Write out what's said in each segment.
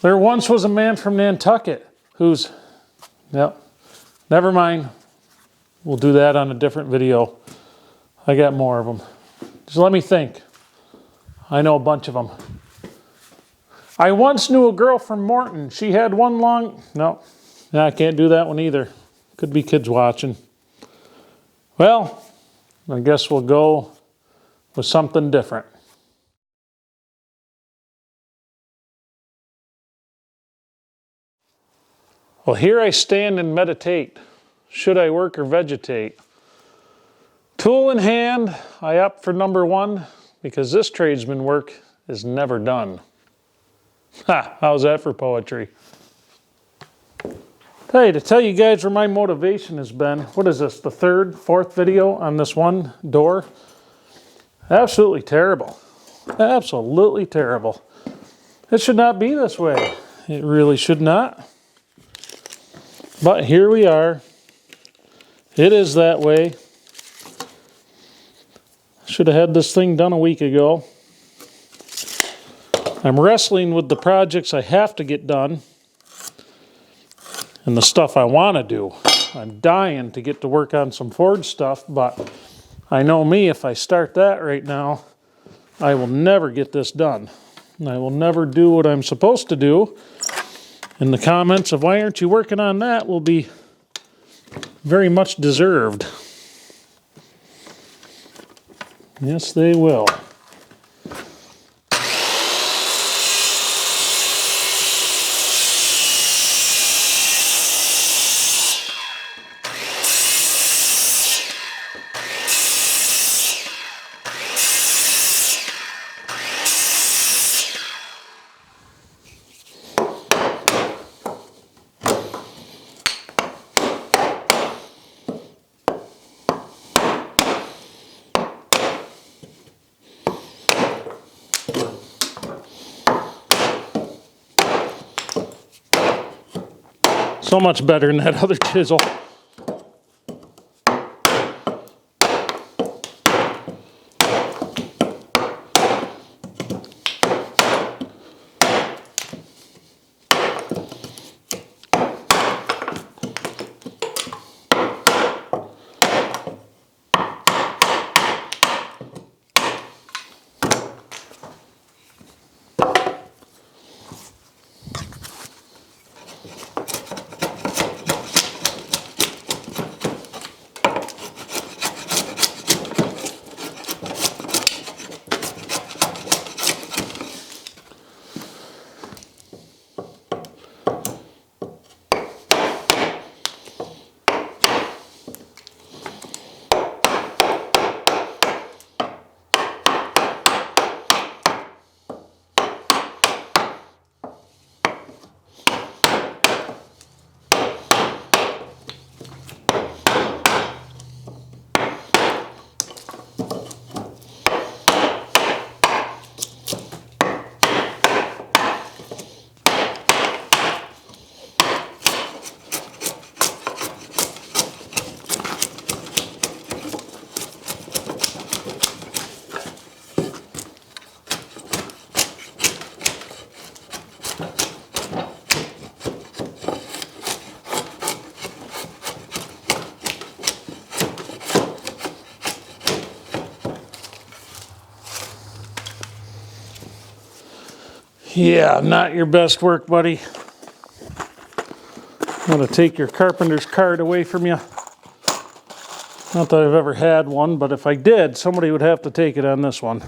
There once was a man from Nantucket who's, yep, never mind. We'll do that on a different video. I got more of them. Just let me think. I know a bunch of them. I once knew a girl from Morton. She had one long... No, I can't do that one either. Could be kids watching. Well, I guess we'll go with something different. Well, here I stand and meditate. Should I work or vegetate? Tool in hand, I opt for number one because this tradesman work is never done. Ha! How's that for poetry? Hey, to tell you guys where my motivation has been, what is this, the third, fourth video on this one door? Absolutely terrible. Absolutely terrible. It should not be this way. It really should not. But here we are. It is that way. Should have had this thing done a week ago. I'm wrestling with the projects I have to get done and the stuff I want to do. I'm dying to get to work on some forge stuff, but I know me, if I start that right now, I will never get this done. I will never do what I'm supposed to do. And the comments of why aren't you working on that will be very much deserved. Yes, they will. So much better than that other chisel. Yeah, not your best work, buddy. I'm going to take your carpenter's card away from you. Not that I've ever had one, but if I did, somebody would have to take it on this one.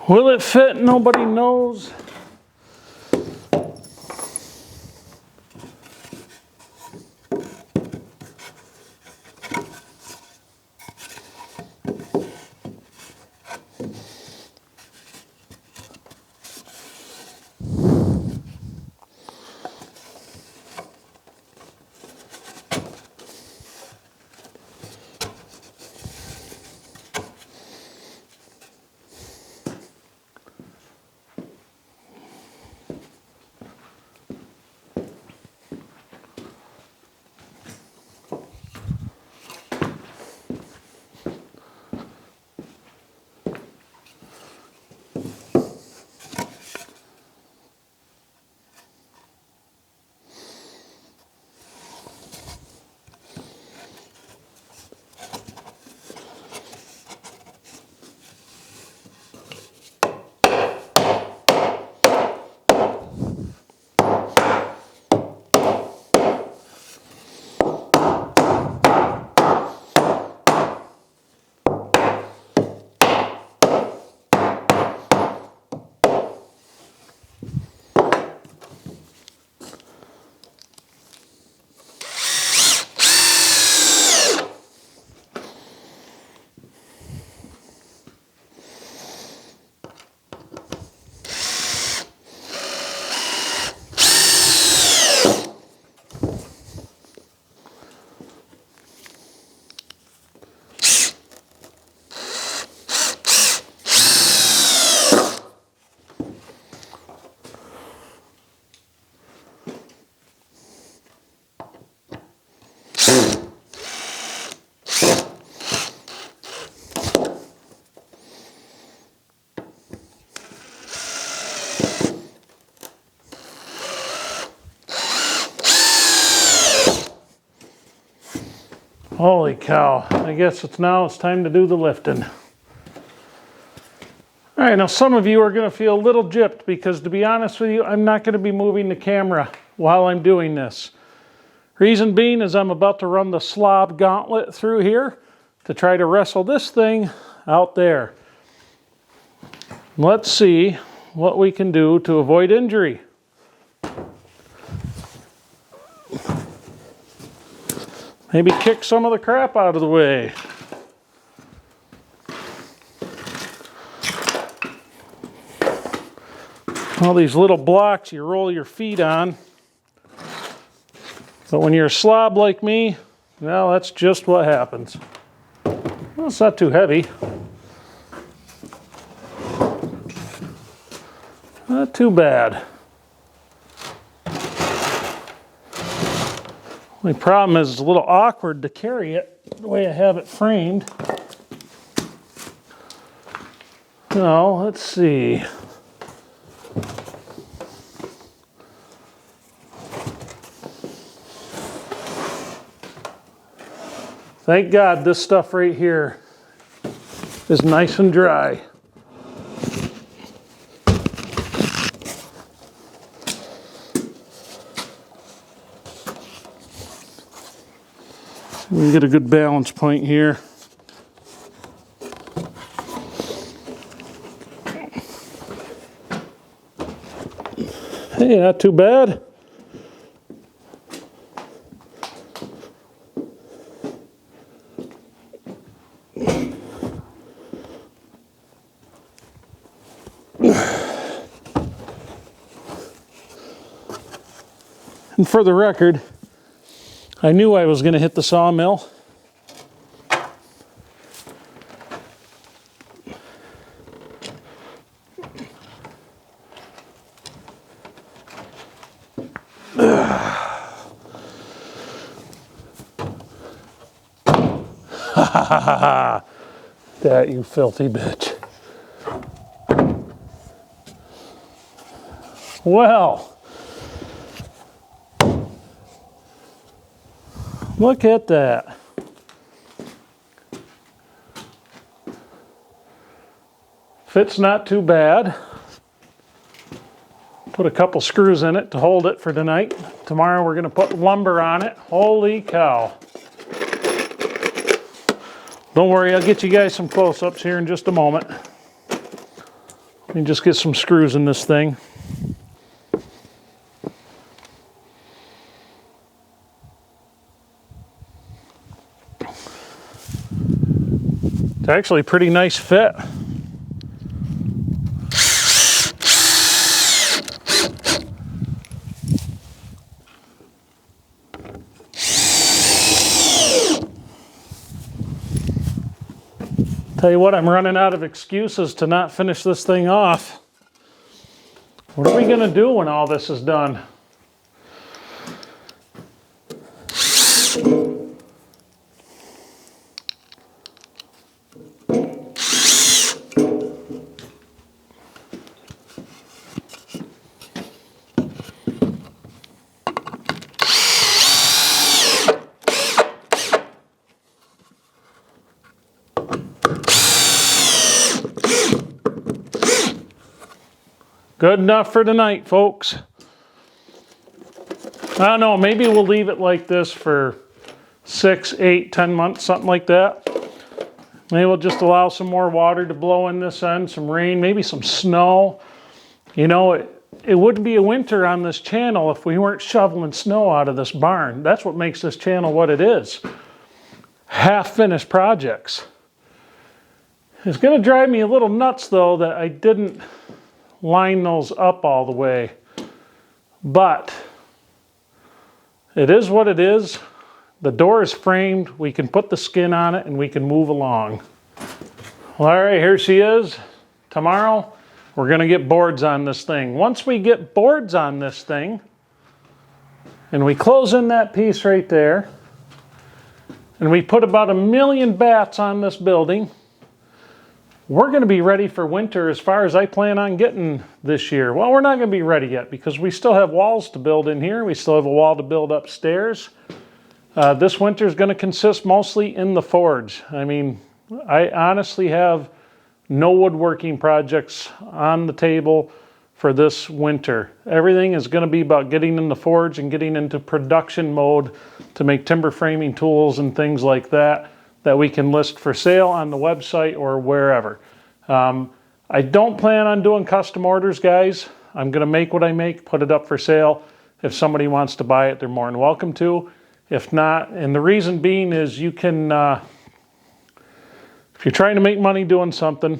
Will it fit? Nobody knows. Holy cow. I guess it's time to do the lifting. All right, now some of you are going to feel a little gypped because, to be honest with you, I'm not going to be moving the camera while I'm doing this. Reason being is I'm about to run the slob gauntlet through here to try to wrestle this thing out there. Let's see what we can do to avoid injury. Maybe kick some of the crap out of the way. All these little blocks you roll your feet on. But when you're a slob like me, well, that's just what happens. Well, it's not too heavy. Not too bad. Only problem is it's a little awkward to carry it the way I have it framed. Now, let's see. Thank God this stuff right here is nice and dry. We can get a good balance point here. Hey, not too bad. And for the record, I knew I was going to hit the sawmill. That, you filthy bitch. Well, look at that. Fit's not too bad. Put a couple screws in it to hold it for tonight. Tomorrow we're going to put lumber on it. Holy cow. Don't worry, I'll get you guys some close-ups here in just a moment. Let me just get some screws in this thing. It's actually a pretty nice fit. Tell you what, I'm running out of excuses to not finish this thing off. What are we going to do when all this is done? Good enough for tonight, folks. I don't know, maybe we'll leave it like this for 6, 8, 10 months, something like that. Maybe we'll just allow some more water to blow in this end, some rain, maybe some snow. You know, it wouldn't be a winter on this channel if we weren't shoveling snow out of this barn. That's what makes this channel what it is. Half-finished projects. It's going to drive me a little nuts, though, that I didn't line those up all the way, but it is what it is. The door is framed, we can put the skin on it and we can move along. Well, all right, here she is. Tomorrow we're going to get boards on this thing. Once we get boards on this thing and we close in that piece right there and we put about 1,000,000 bats on this building, we're going to be ready for winter as far as I plan on getting this year. Well, we're not going to be ready yet because we still have walls to build in here. We still have a wall to build upstairs. This winter is going to consist mostly in the forge. I mean, I honestly have no woodworking projects on the table for this winter. Everything is going to be about getting in the forge and getting into production mode to make timber framing tools and things like that we can list for sale on the website or wherever. I don't plan on doing custom orders, guys. I'm going to make what I make, put it up for sale. If somebody wants to buy it, they're more than welcome to. If not, and the reason being is you can, if you're trying to make money doing something,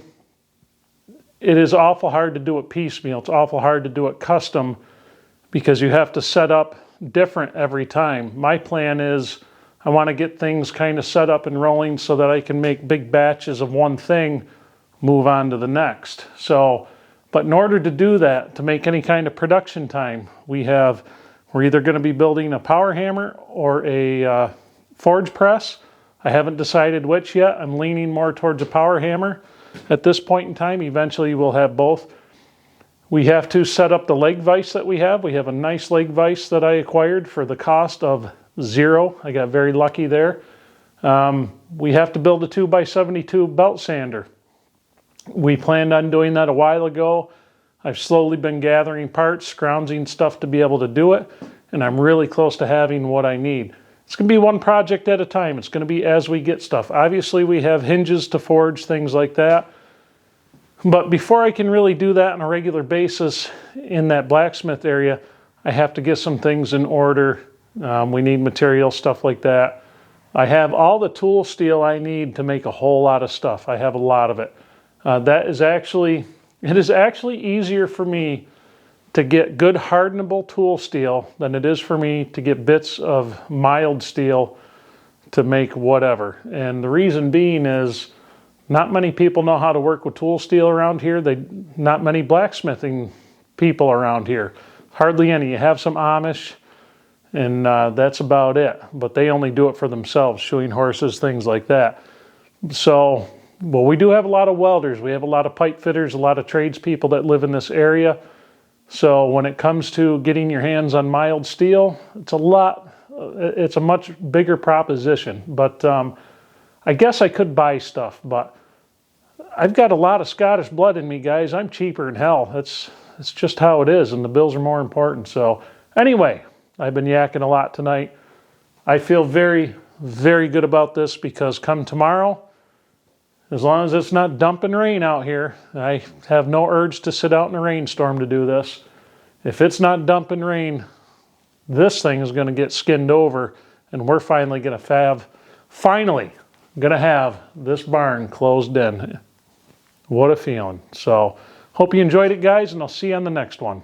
it is awful hard to do it piecemeal. It's awful hard to do it custom because you have to set up different every time. My plan is I want to get things kind of set up and rolling so that I can make big batches of one thing, move on to the next. So, but in order to do that, to make any kind of production time, we're either going to be building a power hammer or a forge press. I haven't decided which yet. I'm leaning more towards a power hammer at this point in time. Eventually we'll have both. We have to set up the leg vise that we have. We have a nice leg vise that I acquired for the cost of $0. I got very lucky there. We have to build a 2x72 belt sander. We planned on doing that a while ago. I've slowly been gathering parts, scrounging stuff to be able to do it, and I'm really close to having what I need. It's going to be one project at a time. It's going to be as we get stuff. Obviously, we have hinges to forge, things like that. But before I can really do that on a regular basis in that blacksmith area, I have to get some things in order. We need material, stuff like that. I have all the tool steel I need to make a whole lot of stuff. I have a lot of it. It is actually easier for me to get good hardenable tool steel than it is for me to get bits of mild steel to make whatever. And the reason being is not many people know how to work with tool steel around here. Not many blacksmithing people around here. Hardly any. You have some Amish, and that's about it. But they only do it for themselves, shoeing horses, things like that. So, well, we do have a lot of welders. We have a lot of pipe fitters, a lot of tradespeople that live in this area. So when it comes to getting your hands on mild steel, it's a much bigger proposition. But I guess I could buy stuff, but I've got a lot of Scottish blood in me, guys. I'm cheaper than hell. It's just how it is, and the bills are more important. So anyway, I've been yakking a lot tonight. I feel very, very good about this because come tomorrow, as long as it's not dumping rain out here, I have no urge to sit out in a rainstorm to do this. If it's not dumping rain, this thing is going to get skinned over, and we're finally going to have this barn closed in. What a feeling. So, hope you enjoyed it, guys, and I'll see you on the next one.